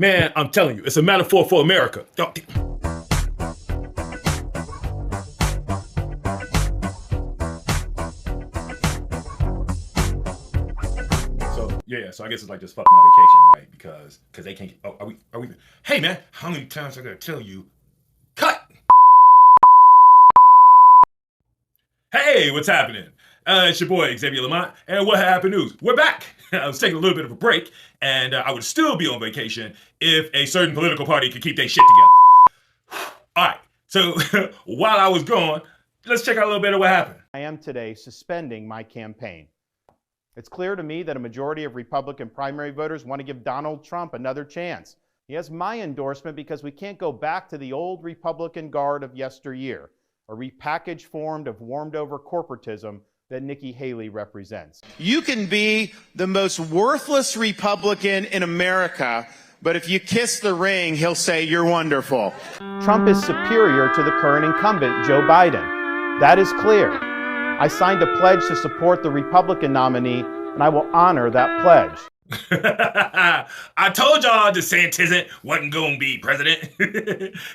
Man, I'm telling you, it's a metaphor for America. Oh, so I guess it's like just fuck my vacation, right? Because they can't. Oh, are we? Hey man, how many times I gotta tell you? Cut. Hey, what's happening? It's your boy Xavier Lamont, and what happened news? We're back. I was taking a little bit of a break, and I would still be on vacation if a certain political party could keep their shit together. All right, so while I was gone, let's check out a little bit of what happened. I am today suspending my campaign. It's clear to me that a majority of Republican primary voters want to give Donald Trump another chance. He has my endorsement because we can't go back to the old Republican guard of yesteryear, a repackaged form of warmed-over corporatism that Nikki Haley represents. You can be the most worthless Republican in America, but if you kiss the ring, he'll say you're wonderful. Trump is superior to the current incumbent, Joe Biden. That is clear. I signed a pledge to support the Republican nominee, and I will honor that pledge. I told y'all DeSantis wasn't going to be president.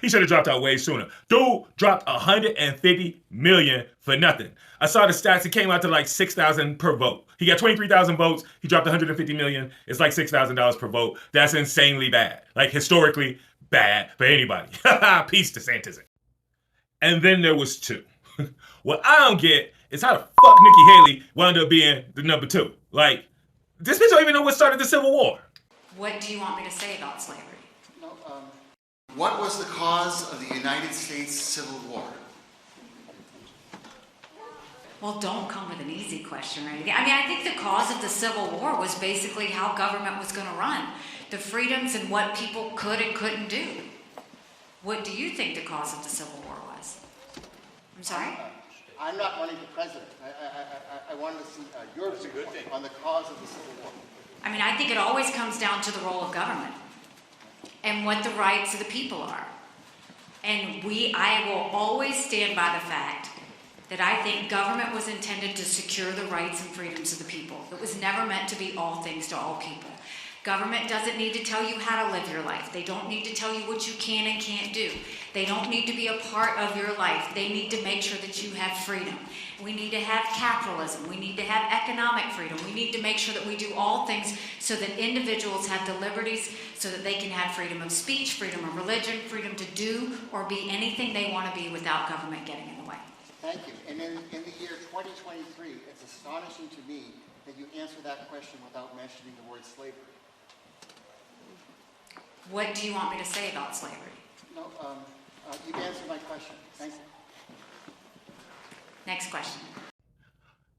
He should have dropped out way sooner. Dude dropped $150 million for nothing. I saw the stats. It came out to like $6,000 per vote. He got 23,000 votes. He dropped $150 million. It's like $6,000 per vote. That's insanely bad. Like historically bad for anybody. Peace, DeSantis. And then there was two. What I don't get is how the fuck Nikki Haley wound up being the number two. Like, this bitch don't even know what started the Civil War. What do you want me to say about slavery? No, what was the cause of the United States Civil War? Well, don't come with an easy question or anything. I mean, I think the cause of the Civil War was basically how government was going to run, the freedoms and what people could and couldn't do. What do you think the cause of the Civil War was? I'm sorry? I'm not running for president. I wanted to see your viewpoint on the cause of the Civil War. I mean, I think it always comes down to the role of government and what the rights of the people are. And I will always stand by the fact that I think government was intended to secure the rights and freedoms of the people. It was never meant to be all things to all people. Government doesn't need to tell you how to live your life. They don't need to tell you what you can and can't do. They don't need to be a part of your life. They need to make sure that you have freedom. We need to have capitalism. We need to have economic freedom. We need to make sure that we do all things so that individuals have the liberties so that they can have freedom of speech, freedom of religion, freedom to do or be anything they want to be without government getting in the way. Thank you. And in the year 2023, it's astonishing to me that you answer that question without mentioning the word slavery. What do you want me to say about slavery? No, you've answered my question. Thank you. Next question.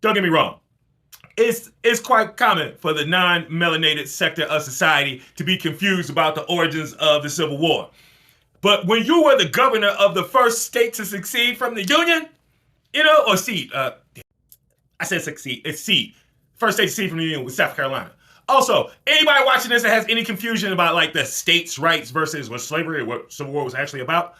Don't get me wrong. It's quite common for the non-melanated sector of society to be confused about the origins of the Civil War. But when you were the governor of the first state to secede from the Union, or seed, I said succeed, it's seed. First state to secede from the Union was South Carolina. Also, anybody watching this that has any confusion about like the states' rights versus what slavery or what Civil War was actually about,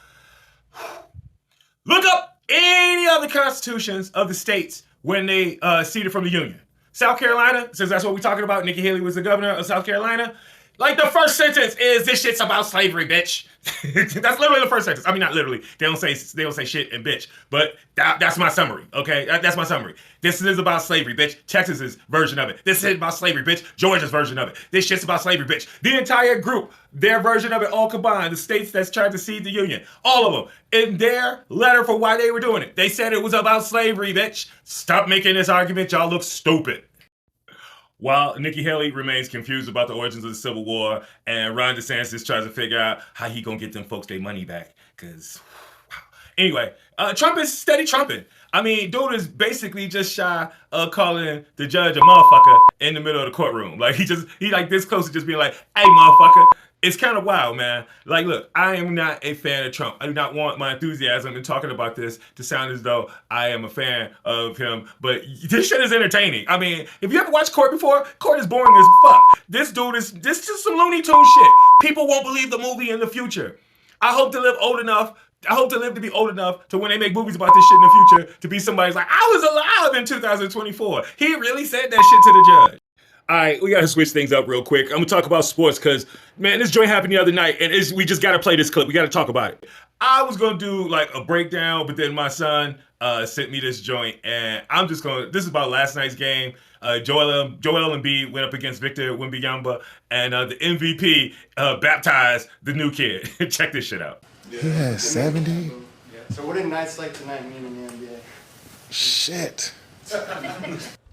look up any other constitutions of the states when they seceded from the Union. South Carolina, since that's what we're talking about, Nikki Haley was the governor of South Carolina. Like the first sentence is, this shit's about slavery, bitch. That's literally the first sentence. I mean, not literally. They don't say shit and bitch, but that's my summary, okay? That's my summary. This is about slavery, bitch. Texas's version of it. This is about slavery, bitch. Georgia's version of it. This shit's about slavery, bitch. The entire group, their version of it all combined, the states that's tried to cede the Union, all of them, in their letter for why they were doing it, they said it was about slavery, bitch. Stop making this argument. Y'all look stupid. While Nikki Haley remains confused about the origins of the Civil War, and Ron DeSantis tries to figure out how he gonna get them folks their money back, because, wow. Anyway, Trump is steady trumping. I mean, dude is basically just shy of calling the judge a motherfucker in the middle of the courtroom. Like, he like this close to just being like, hey, motherfucker. It's kind of wild, man. Like, look, I am not a fan of Trump. I do not want my enthusiasm in talking about this to sound as though I am a fan of him. But this shit is entertaining. I mean, if you ever watched Court before, Court is boring as fuck. This is some Looney Tunes shit. People won't believe the movie in the future. I hope to live to be old enough to when they make movies about this shit in the future to be somebody's like, I was alive in 2024. He really said that shit to the judge. All right, we gotta switch things up real quick. I'm gonna talk about sports because, man, this joint happened the other night, and we just gotta play this clip. We gotta talk about it. I was gonna do like a breakdown, but then my son sent me this joint, and I'm just gonna. This is about last night's game. Joel Embiid went up against Victor Wembanyama, and the MVP baptized the new kid. Check this shit out. Yeah, 70. Yeah. So what did nights like tonight mean in the NBA? Shit.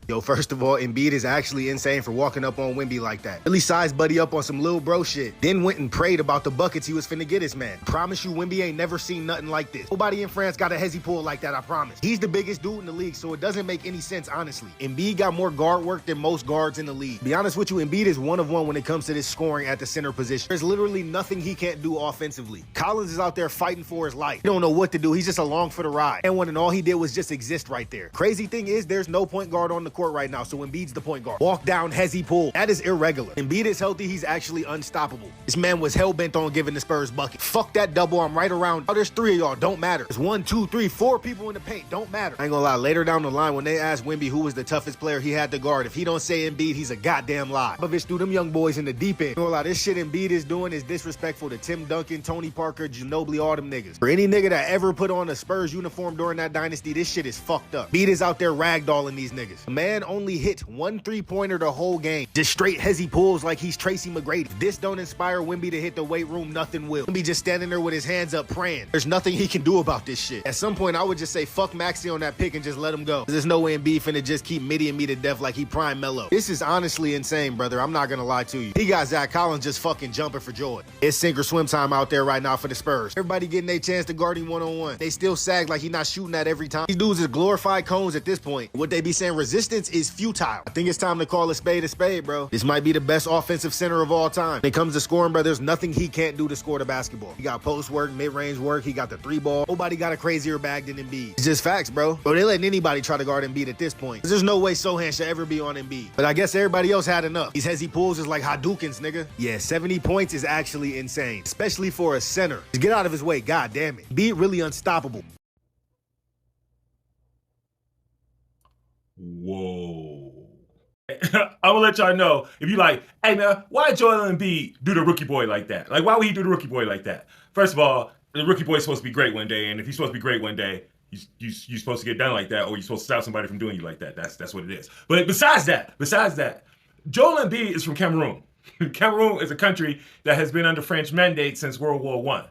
Yo, first of all, Embiid is actually insane for walking up on Wemby like that. Really sized Buddy up on some little bro shit. Then went and prayed about the buckets he was finna get his man. Promise you, Wemby ain't never seen nothing like this. Nobody in France got a hezzy pull like that, I promise. He's the biggest dude in the league, so it doesn't make any sense, honestly. Embiid got more guard work than most guards in the league. To be honest with you, Embiid is one of one when it comes to this scoring at the center position. There's literally nothing he can't do offensively. Collins is out there fighting for his life. He don't know what to do. He's just along for the ride. And all he did was just exist right there. Crazy thing is, there's no point guard on the court right now, so Embiid's the point guard. Walk down, hezzy pull. That is irregular. Embiid is healthy. He's actually unstoppable. This man was hell-bent on giving the Spurs bucket. Fuck that double. I'm right around. Oh, there's 3 of y'all. Don't matter. There's 1, 2, 3, 4 people in the paint. Don't matter. I ain't gonna lie. Later down the line, when they asked Wemby who was the toughest player he had to guard, if he don't say Embiid, he's a goddamn lie. Popovich threw them young boys in the deep end. You know, this shit Embiid is doing is disrespectful to Tim Duncan, Tony Parker, Ginobili, all them niggas. For any nigga that ever put on a Spurs uniform during that dynasty, this shit is fucked up. Embiid is out there ragdolling these niggas. The man only hit 1 3-pointer the whole game. Just straight hezzy pulls like he's Tracy McGrady. If this don't inspire Wemby to hit the weight room, nothing will. Wemby just standing there with his hands up praying. There's nothing he can do about this shit. At some point, I would just say fuck Maxey on that pick and just let him go. There's no way Embiid finna just keep middying me to death like he prime Melo. This is honestly insane, brother. I'm not gonna lie to you. He got Zach Collins just fucking jumping for joy. It's sink or swim time out there right now for the Spurs. Everybody getting their chance to guard him one-on-one. They still sag like he not shooting that every time. These dudes is glorified cones at this point. What they be saying, resistance is futile. I think it's time to call a spade, bro. This might be the best offensive center of all time. When it comes to scoring, bro, there's nothing he can't do to score the basketball. He got post work, mid-range work. He got the 3-ball. Nobody got a crazier bag than Embiid. It's just facts, bro. Bro, they letting anybody try to guard Embiid at this point. There's no way Sohan should ever be on Embiid. But I guess everybody else had enough. These hezzy pulls is like Hadoukens, nigga. Yeah, 70 points is actually insane, especially for a center. Just get out of his way, god damn it. Embiid really unstoppable. Whoa. I'm gonna let y'all know if you like, hey man, why Joel Embiid do the rookie boy like that? Like, why would he do the rookie boy like that? First of all, the rookie boy is supposed to be great one day, and if he's supposed to be great one day, you're supposed to get done like that, or you're supposed to stop somebody from doing you like that. That's what it is. But besides that, Joel Embiid is from Cameroon. Cameroon is a country that has been under French mandate since World War I.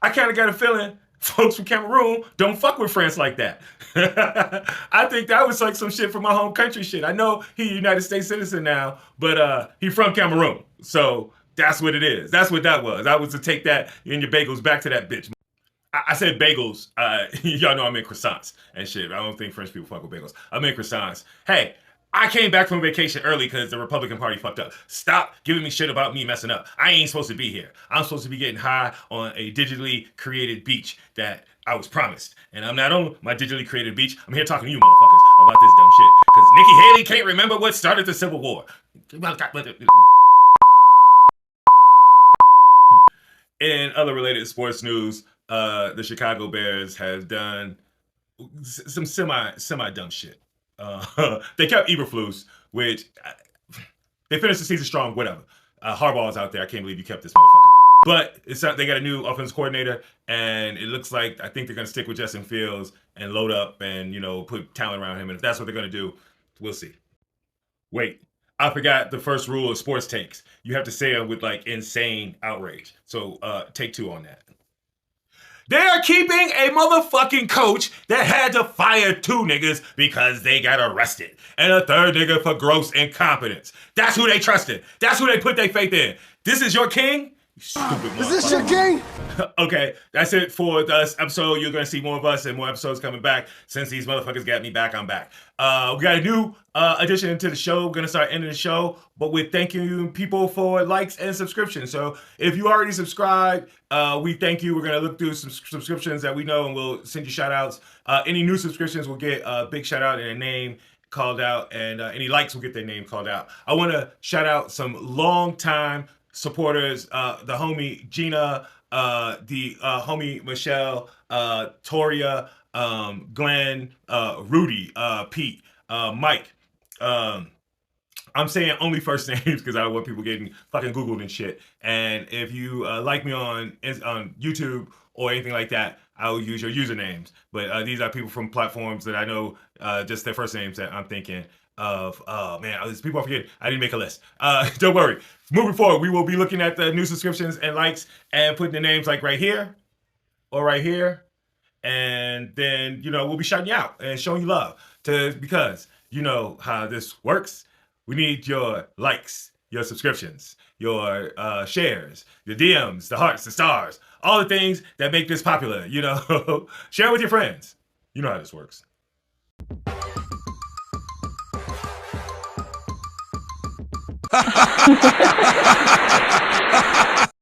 I kind of got a feeling folks from Cameroon don't fuck with France like that. I think that was like some shit from my home country shit. I know he's a United States citizen now, but he from Cameroon. So that's what it is. That's what that was. I was to take that and your bagels back to that bitch. I said bagels. Y'all know I'm in croissants and shit. I don't think French people fuck with bagels. I'm in croissants. Hey, I came back from vacation early because the Republican Party fucked up. Stop giving me shit about me messing up. I ain't supposed to be here. I'm supposed to be getting high on a digitally created beach that I was promised. And I'm not on my digitally created beach. I'm here talking to you motherfuckers about this dumb shit. Because Nikki Haley can't remember what started the Civil War. In other related sports news, the Chicago Bears has done some semi dumb shit. They kept Eberflus, which they finished the season strong, whatever. Harbaugh's out there. I can't believe you kept this motherfucker. But they got a new offensive coordinator, and it looks like I think they're going to stick with Justin Fields and load up and, put talent around him. And if that's what they're going to do, we'll see. Wait, I forgot the first rule of sports takes. You have to say it with, insane outrage. So take 2 on that. They are keeping a motherfucking coach that had to fire 2 niggas because they got arrested. And a 3rd nigga for gross incompetence. That's who they trusted. That's who they put their faith in. This is your king? You stupid motherfucker. Is this your king? Okay, that's it for this episode. You're going to see more of us and more episodes coming back. Since these motherfuckers got me back, I'm back. We got a new addition to the show. We're going to start ending the show, but we're thanking you people for likes and subscriptions. So if you already subscribed, we thank you. We're going to look through some subscriptions that we know, and we'll send you shout outs. Any new subscriptions will get a big shout out and a name called out, and any likes will get their name called out. I want to shout out some long time supporters, the homie Gina, the homie Michelle, Toria, Glenn, Rudy, Pete, Mike, I'm saying only first names because I don't want people getting fucking Googled and shit. And if you like me on YouTube or anything like that, I will use your usernames. But these are people from platforms that I know just their first names that I'm thinking of. Oh man, there's people I forget. I didn't make a list. Don't worry. Moving forward, we will be looking at the new subscriptions and likes and putting the names like right here or right here. And then, we'll be shouting you out and showing you love because you know how this works. We need your likes, your subscriptions, your shares, your DMs, the hearts, the stars, all the things that make this popular, Share it with your friends. You know how this works.